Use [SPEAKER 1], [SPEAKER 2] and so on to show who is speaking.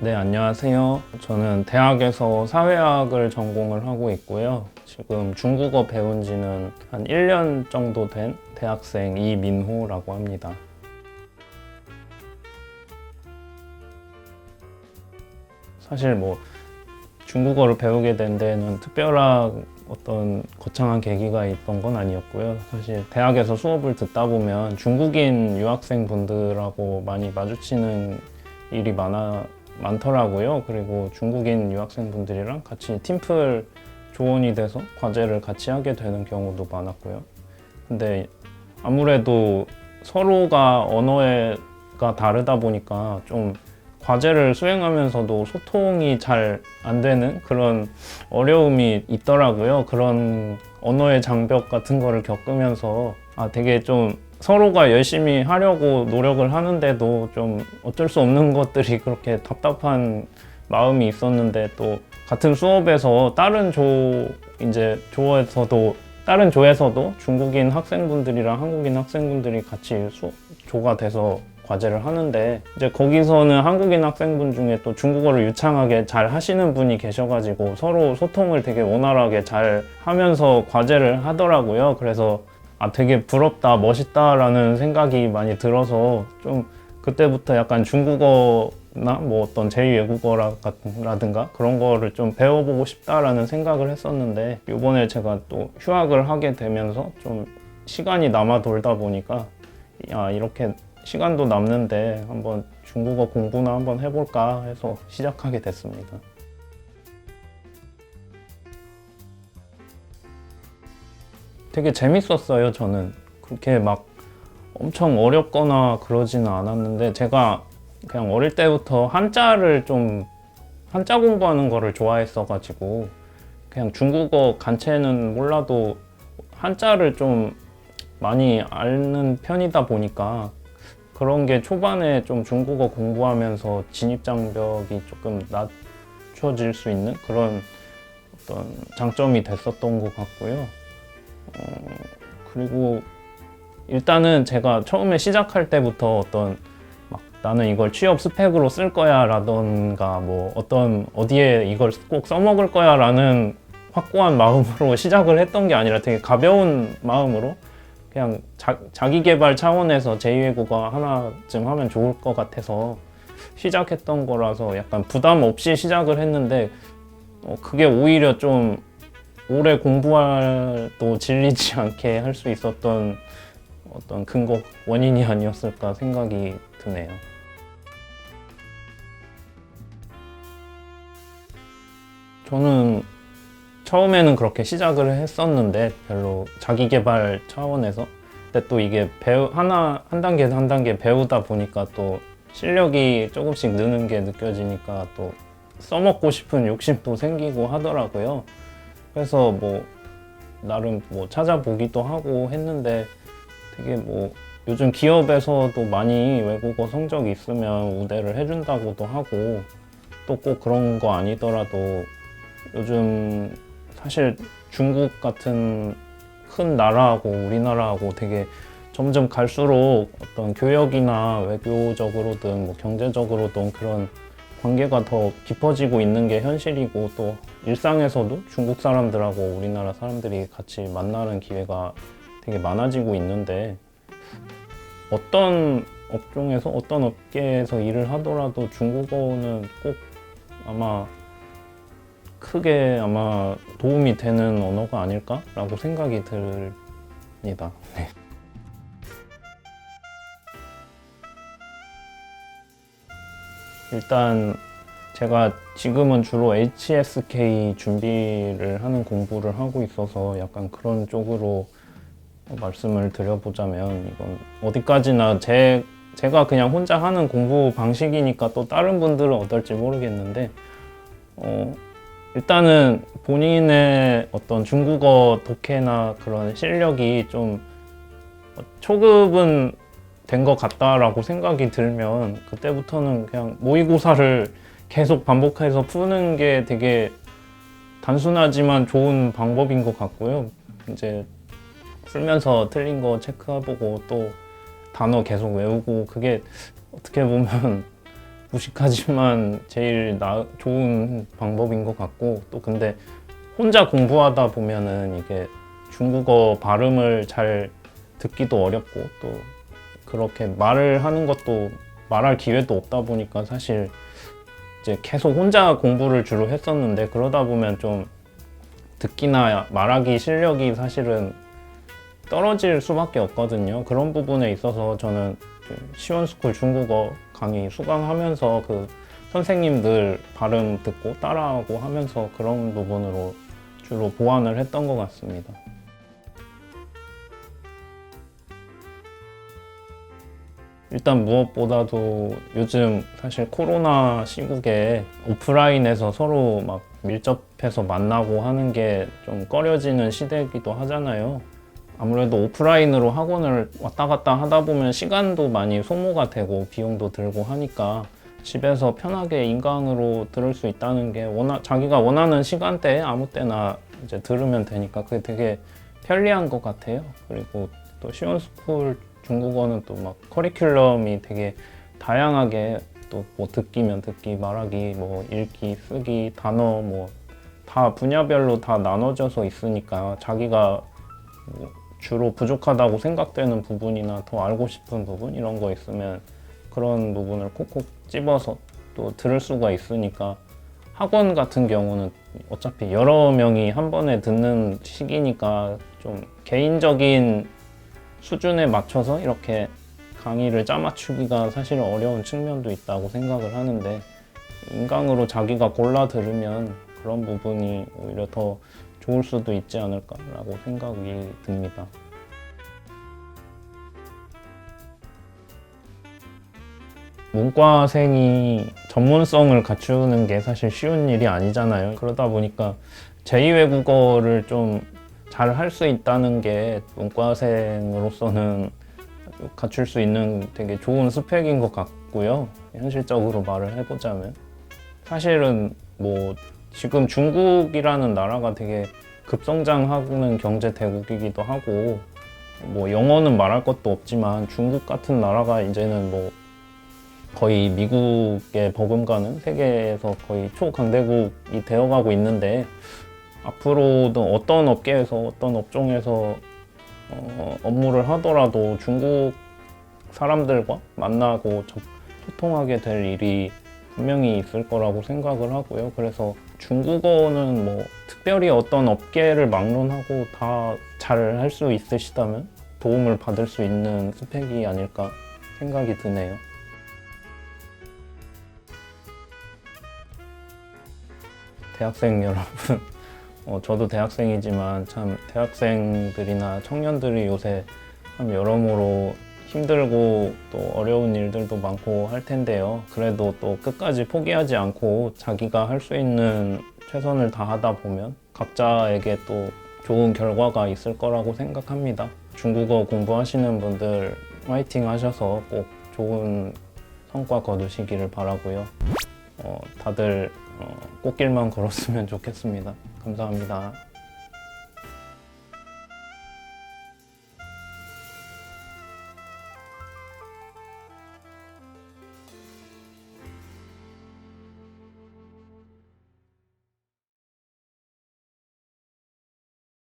[SPEAKER 1] 네, 안녕하세요. 저는 대학에서 사회학을 전공을 하고 있고요. 지금 중국어 배운 지는 한 1년 정도 된 대학생 이민호라고 합니다. 사실 중국어를 배우게 된 데는 특별한 어떤 거창한 계기가 있던 건 아니었고요. 사실 대학에서 수업을 듣다 보면 중국인 유학생 분들하고 많이 마주치는 일이 많더라고요. 그리고 중국인 유학생 분들이랑 같이 팀플 조언이 돼서 과제를 같이 하게 되는 경우도 많았고요. 근데 아무래도 서로가 언어가 다르다 보니까 좀 과제를 수행하면서도 소통이 잘 안 되는 그런 어려움이 있더라고요. 그런 언어의 장벽 같은 거를 겪으면서 되게 좀 서로가 열심히 하려고 노력을 하는데도 좀 어쩔 수 없는 것들이 그렇게 답답한 마음이 있었는데, 또 같은 수업에서 다른 조에서도 중국인 학생분들이랑 한국인 학생분들이 같이 조가 돼서 과제를 하는데, 이제 거기서는 한국인 학생분 중에 또 중국어를 유창하게 잘 하시는 분이 계셔가지고 서로 소통을 되게 원활하게 잘 하면서 과제를 하더라고요. 그래서 되게 부럽다, 멋있다라는 생각이 많이 들어서 좀 그때부터 약간 중국어나 어떤 제2외국어라든가 그런 거를 좀 배워보고 싶다라는 생각을 했었는데, 이번에 제가 또 휴학을 하게 되면서 좀 시간이 남아 돌다 보니까 이렇게 시간도 남는데 한번 중국어 공부나 한번 해볼까 해서 시작하게 됐습니다. 되게 재밌었어요. 저는 그렇게 막 엄청 어렵거나 그러지는 않았는데, 제가 그냥 어릴 때부터 한자 공부하는 거를 좋아했어가지고 그냥 중국어 간체는 몰라도 한자를 좀 많이 아는 편이다 보니까 그런 게 초반에 좀 중국어 공부하면서 진입장벽이 조금 낮춰질 수 있는 그런 어떤 장점이 됐었던 것 같고요. 그리고 일단은 제가 처음에 시작할 때부터 나는 이걸 취업 스펙으로 쓸 거야 라던가 어디에 이걸 꼭 써먹을 거야 라는 확고한 마음으로 시작을 했던 게 아니라 되게 가벼운 마음으로 그냥 자기 개발 차원에서 제2외국어 하나쯤 하면 좋을 것 같아서 시작했던 거라서 약간 부담 없이 시작을 했는데, 그게 오히려 좀 오래 공부할도 질리지 않게 할 수 있었던 어떤 원인이 아니었을까 생각이 드네요. 저는 처음에는 그렇게 시작을 했었는데 별로 자기 개발 차원에서, 근데 또 이게 한 단계 한 단계 배우다 보니까 또 실력이 조금씩 느는 게 느껴지니까 또 써먹고 싶은 욕심도 생기고 하더라고요. 그래서 나름 찾아보기도 하고 했는데, 되게 요즘 기업에서도 많이 외국어 성적이 있으면 우대를 해준다고도 하고, 또 꼭 그런 거 아니더라도 요즘 사실 중국 같은 큰 나라하고 우리나라하고 되게 점점 갈수록 어떤 교역이나 외교적으로든 경제적으로든 그런 관계가 더 깊어지고 있는 게 현실이고, 또 일상에서도 중국 사람들하고 우리나라 사람들이 같이 만나는 기회가 되게 많아지고 있는데, 어떤 업종에서 어떤 업계에서 일을 하더라도 중국어는 꼭 크게 도움이 되는 언어가 아닐까라고 생각이 듭니다. 네. 일단 제가 지금은 주로 HSK 준비를 하는 공부를 하고 있어서 약간 그런 쪽으로 말씀을 드려보자면, 이건 어디까지나 제가 그냥 혼자 하는 공부 방식이니까 또 다른 분들은 어떨지 모르겠는데, 일단은 본인의 어떤 중국어 독해나 그런 실력이 좀 초급은 된 것 같다라고 생각이 들면, 그때부터는 그냥 모의고사를 계속 반복해서 푸는 게 되게 단순하지만 좋은 방법인 것 같고요. 이제 풀면서 틀린 거 체크해보고 또 단어 계속 외우고, 그게 어떻게 보면 무식하지만 제일 좋은 방법인 것 같고, 또 근데 혼자 공부하다 보면은 이게 중국어 발음을 잘 듣기도 어렵고, 또 그렇게 말을 하는 것도 말할 기회도 없다 보니까 사실 이제 계속 혼자 공부를 주로 했었는데, 그러다 보면 좀 듣기나 말하기 실력이 사실은 떨어질 수밖에 없거든요. 그런 부분에 있어서 저는 시원스쿨 중국어 강의 수강하면서 그 선생님들 발음 듣고 따라하고 하면서 그런 부분으로 주로 보완을 했던 것 같습니다. 일단 무엇보다도 요즘 사실 코로나 시국에 오프라인에서 서로 막 밀접해서 만나고 하는 게 좀 꺼려지는 시대이기도 하잖아요. 아무래도 오프라인으로 학원을 왔다 갔다 하다 보면 시간도 많이 소모가 되고 비용도 들고 하니까 집에서 편하게 인강으로 들을 수 있다는 게 자기가 원하는 시간대에 아무 때나 이제 들으면 되니까 그게 되게 편리한 것 같아요. 그리고 또 시원스쿨 중국어는 또 막 커리큘럼이 되게 다양하게 또 뭐 듣기면 듣기, 말하기, 뭐 읽기, 쓰기, 단어 뭐 다 분야별로 다 나눠져서 있으니까 자기가 뭐 주로 부족하다고 생각되는 부분이나 더 알고 싶은 부분 이런 거 있으면 그런 부분을 콕콕 집어서 또 들을 수가 있으니까, 학원 같은 경우는 어차피 여러 명이 한 번에 듣는 시기니까 좀 개인적인 수준에 맞춰서 이렇게 강의를 짜맞추기가 사실 어려운 측면도 있다고 생각을 하는데, 인강으로 자기가 골라 들으면 그런 부분이 오히려 더 좋을 수도 있지 않을까라고 생각이 듭니다. 문과생이 전문성을 갖추는 게 사실 쉬운 일이 아니잖아요. 그러다 보니까 제2외국어를 좀 잘 할 수 있다는 게 문과생으로서는 갖출 수 있는 되게 좋은 스펙인 것 같고요. 현실적으로 말을 해보자면 사실은 뭐 지금 중국이라는 나라가 되게 급성장하는 경제 대국이기도 하고, 뭐 영어는 말할 것도 없지만 중국 같은 나라가 이제는 뭐 거의 미국에 버금가는 세계에서 거의 초강대국이 되어가고 있는데, 앞으로도 어떤 업계에서 어떤 업종에서 업무를 하더라도 중국 사람들과 만나고 소통하게 될 일이 분명히 있을 거라고 생각을 하고요. 그래서 중국어는 뭐 특별히 어떤 업계를 막론하고 다 잘 할 수 있으시다면 도움을 받을 수 있는 스펙이 아닐까 생각이 드네요. 대학생 여러분, 저도 대학생이지만 참 대학생들이나 청년들이 요새 참 여러모로 힘들고 또 어려운 일들도 많고 할 텐데요. 그래도 또 끝까지 포기하지 않고 자기가 할 수 있는 최선을 다하다 보면 각자에게 또 좋은 결과가 있을 거라고 생각합니다. 중국어 공부하시는 분들 화이팅 하셔서 꼭 좋은 성과 거두시기를 바라고요. 다들 꽃길만 걸었으면 좋겠습니다. 감사합니다.